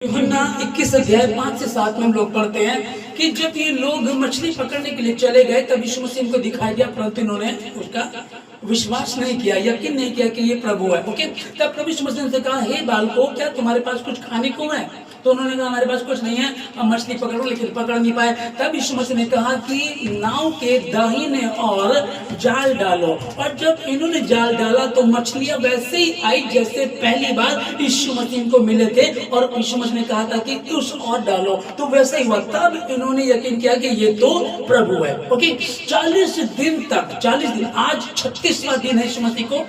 यूहन्ना 21 अध्याय 5 से 7 में हम लोग पढ़ते हैं कि जब ये लोग मछली पकड़ने के लिए चले गए तब यीशु मसीह इनको दिखाई दिया, परंतु इन्होंने उसका विश्वास नहीं किया, यकीन नहीं किया कि ये प्रभु है। ओके, तब प्रभु यीशु मसीह ने कहा, हे बालकों, क्या तुम्हारे पास कुछ खाने को है? तो उन्होंने कहा, हमारे पास कुछ नहीं है, हम मछली पकड़ो, लेकिन पकड़ नहीं पाए। तब यीशु मसीह ने कहा कि नाव के दाहिने और जाल डालो, और जब इन्होंने जाल डाला तो मछलियां वैसे ही आई जैसे पहली बार यीशु मसीह को मिले थे, और यीशु मसीह ने कहा था कि कुछ और डालो, तो वैसे ही हुआ। तब इन्होंने यकीन किया कि ये तो प्रभु है। ओके, 40 दिन तक, 40 दिन, आज 36वां दिन है यीशु मसीह को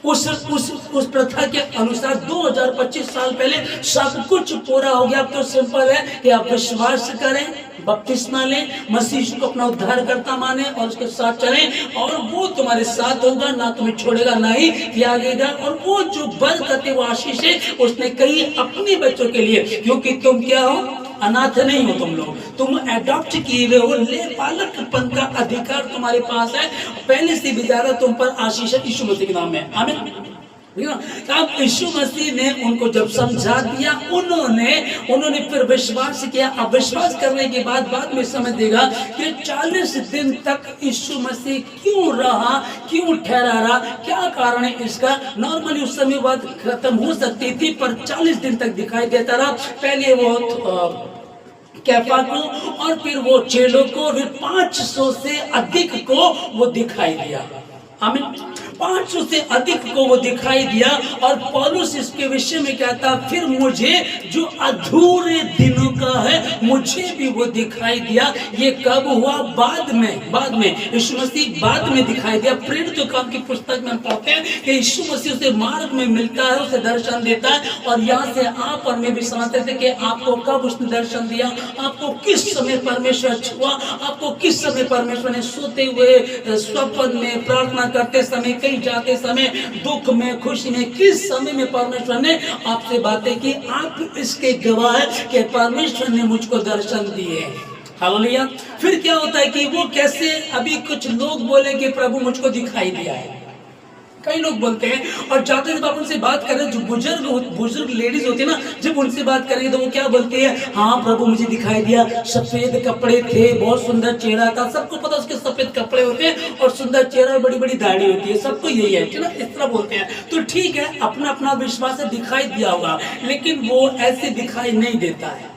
उस प्रथा के अनुसार 2025 साल पहले सब कुछ पूरा हो गया। अब तो सिंपल है कि आप विश्वास करें, बपतिस्मा लें, मसीह को अपना उद्धारकर्ता माने और उसके साथ चलें, और वो तुम्हारे साथ होगा, ना तुम्हें छोड़ेगा ना ही त्यागेगा। और वो जो बरकत है, वो आशीष है, उसने कही अपने बच्चों के लिए, क्योंकि तुम क्या हो, अनाथ नहीं हो, तुम एडॉप्ट किए हुए हो, ले पालकपन का अधिकार तुम्हारे पास है, पहले से भी ज्यादा तुम पर आशीष है यीशु मसीह के नाम में। आमीन। अब यीशु मसीह ने उनको जब समझा दिया, उन्होंने फिर विश्वास किया। अब विश्वास करने के बाद में समझ देगा कि 40 दिन तक यीशु मसीह क्यों रहा, क्यों ठहरा रहा, क्या कारण है इसका। नॉर्मली उस समय बात खत्म हो सकती थी, पर 40 दिन तक दिखाई देता रहा। पहले वो कैफा को, और फिर वो चेलों को, फिर 500 से अधिक को वो दिखाई दिया। आमीन। 500 से अधिक को वो दिखाई दिया। और पौलुस इसके विषय में कहता, फिर मुझे जो अधूरे दिनों का है मुझे भी वो दिखाई दिया। ये कब हुआ? बाद में यीशु मसीह बाद में दिखाई दिया। प्रेरितों के काम की पुस्तक में हम पढ़ते हैं कि यीशु मसीह उसे मार्ग में मिलता है, उसे दर्शन देता है, और यहाँ से आप और मैं भी समझते थे कि आपको कब उसने दर्शन दिया, आपको किस समय परमेश्वर छुआ, आपको किस समय परमेश्वर ने सोते हुए, स्वप्न में, प्रार्थना करते समय, कहीं जाते समय, दुख में, खुशी में, किस समय में परमेश्वर ने आपसे बातें की। आप इसके गवाह हैं कि परमेश्वर ने मुझको दर्शन दिए। हालेलुया। फिर क्या होता है कि वो कैसे, अभी कुछ लोग बोले कि प्रभु मुझको दिखाई दिया है, कई लोग बोलते हैं, और जाते जब आप उनसे बात करें, जो बुजुर्ग लेडीज होती है ना, जब उनसे बात करेंगे तो वो क्या बोलती है, हाँ प्रभु मुझे दिखाई दिया, सफेद कपड़े थे, बहुत सुंदर चेहरा था। सबको पता उसके सफेद कपड़े होते हैं और सुंदर चेहरा और बड़ी बड़ी दाढ़ी होती है, सबको यही है, ठीक ना, इस तरह बोलते हैं। तो ठीक है, अपना अपना विश्वास है, दिखाई दिया होगा, लेकिन वो ऐसे दिखाई नहीं देता है।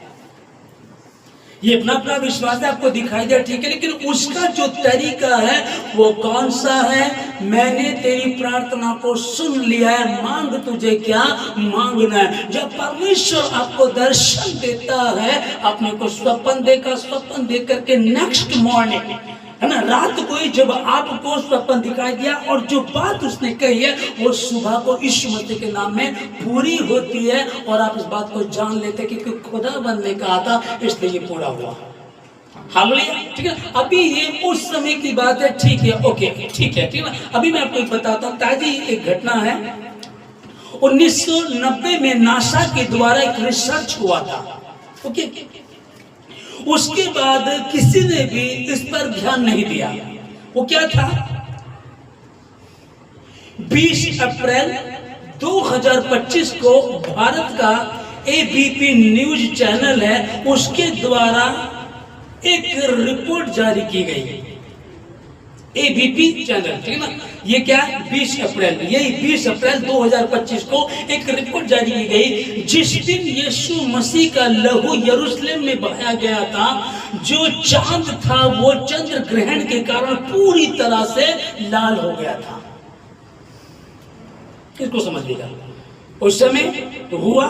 ये अपना अपना विश्वास है, आपको दिखाई दिया, ठीक है, लेकिन उसका जो तरीका है वो कौन सा है? मैंने तेरी प्रार्थना को सुन लिया है, मांग तुझे क्या मांगना है। जब परमेश्वर आपको दर्शन देता है, अपने को स्वप्न देखा, स्वप्न देख करके नेक्स्ट मॉर्निंग, है ना, रात को ही जब आपको स्वप्न दिखाई दिया और जो बात उसने कही है वो सुबह को यीशु मसीह के नाम में पूरी होती है, और आप इस बात को जान लेते कि खुदाबंद ने कहा था, इसलिए ये पूरा हुआ। हालेलुया। ठीक है, अभी ये उस समय की बात है, ठीक है, ओके, ठीक है, ठीक है। अभी मैं आपको एक बताता हूँ, ताजी एक घटना है। 1990 में नासा के द्वारा एक रिसर्च हुआ था। ओके, उसके बाद किसी ने भी इस पर ध्यान नहीं दिया। वो क्या था? 20 अप्रैल 2025 को भारत का एबीपी न्यूज चैनल है, उसके द्वारा एक रिपोर्ट जारी की गई। एबीपी चैनल, ठीक है ना, ये क्या है? 20 अप्रैल, यही 20 अप्रैल 2025 को एक रिपोर्ट जारी की गई, जिस दिन यीशु मसीह का लहू यरूशलेम में बहाया गया था। जो चांद था वो चंद्र ग्रहण के कारण पूरी तरह से लाल हो गया था। किसको समझिएगा? उस समय हुआ,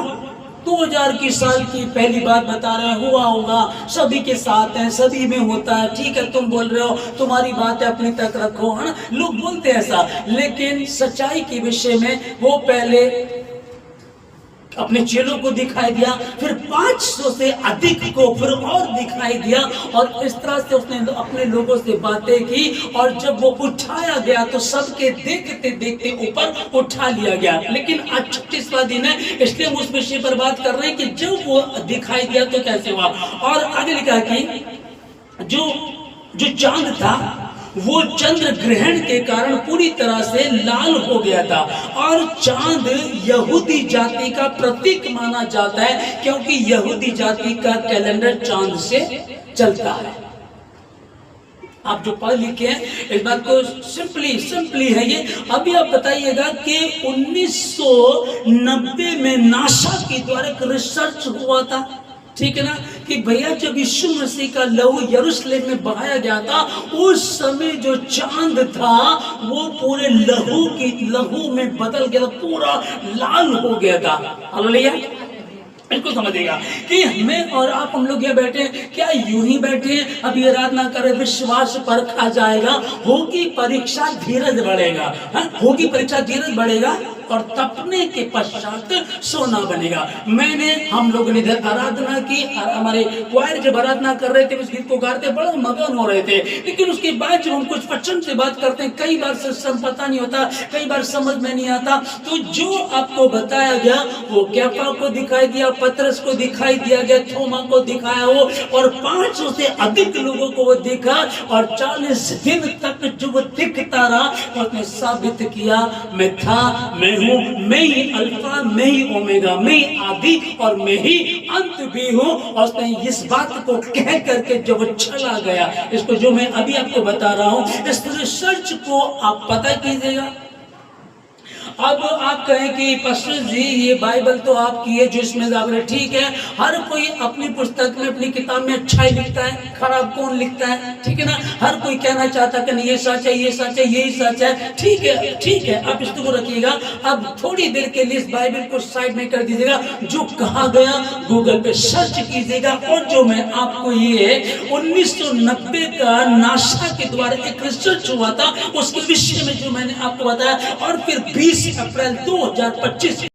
2000 की साल की पहली बात बता रहे हैं, हुआ होगा, सभी के साथ है, सभी में होता है, ठीक है, तुम बोल रहे हो, तुम्हारी बात है, अपनी तक रखो, है ना, लोग बोलते हैं ऐसा, लेकिन सच्चाई के विषय में वो पहले अपने चेलों को दिखाई दिया, फिर 500 से अधिक को फिर और दिखाई दिया, और इस तरह से उसने अपने लोगों से बातें की, और जब वो उठाया गया तो सबके देखते देखते ऊपर उठा लिया गया। लेकिन आज 36वां दिन है, इसलिए हम उस विषय पर बात कर रहे हैं कि जब वो दिखाई दिया तो कैसे हुआ। और आगे लिखा कि जो चांद था वो चंद्र ग्रहण के कारण पूरी तरह से लाल हो गया था। और चांद यहूदी जाति का प्रतीक माना जाता है, क्योंकि यहूदी जाति का कैलेंडर चांद से चलता है। आप जो पढ़ लिखे हैं इस बात को सिंपली है ये। अभी आप बताइएगा कि 1990 में नासा के द्वारा एक रिसर्च हुआ था, ठीक है ना, कि भैया जब यीशु मसीह का लहू यरूशलेम में बहाया गया था, उस समय जो चांद था वो पूरे लहू में बदल गया, पूरा लाल हो गया था। हालेलुया। बिल्कुल समझिएगा कि हमें और आप, हम लोग यहाँ बैठे क्या यूं ही बैठे हैं? अब ये आराधना करें, विश्वास परखा जाएगा, होगी परीक्षा धीरज बढ़ेगा, होगी परीक्षा धीरज बढ़ेगा और तपने के पश्चात सोना बनेगा। हम लोगों ने इधर आराधना की, हमारे क्वायर जब आराधना कर रहे थे उस गीत को गाते बड़ा मगन हो रहे थे, लेकिन उसके बाद जब हम कुछ वचन से बात करते हैं कई बार सिस्टम पता नहीं होता, कई बार समझ में नहीं आता। तो जो आपको बताया गया वो कैफा को दिखाई दिया, पतरस को दिखाई दिया गया, थोमा को दिखाया हो, और 500 से अधिक लोगों को वो दिखा, और 40 दिन तक जो वो दिखता रहा उसने साबित किया मैं था, मैं हूँ, मैं ही अल्फा, मैं ही ओमेगा, मैं ही आदि और मैं ही अंत भी हूँ। और उसने इस बात को कह करके जो वो चला गया, इसको जो मैं अभी आपको बता रहा हूँ, इस रिसर्च को आप पता कीजिएगा। अब आप कहें कि पास्टर जी ये बाइबल तो आपकी है जो इसमें जाकर, ठीक है, हर कोई अपनी पुस्तक में, अपनी किताब में अच्छा ही लिखता है, खराब कौन लिखता है, ठीक है ना। हर कोई कहना चाहता है कि नहीं ये सच है, ये सच है, यही सच है, ठीक है, ठीक है, आप इसको रखिएगा। अब थोड़ी देर के लिए इस बाइबल को साइड में कर दीजिएगा, जो कहा गया गूगल पे सर्च कीजिएगा। और जो मैं आपको ये 1990 का नासा के द्वारा एक रिसर्च हुआ था उसके विषय में जो मैंने आपको बताया, और फिर 20 अप्रैल 2025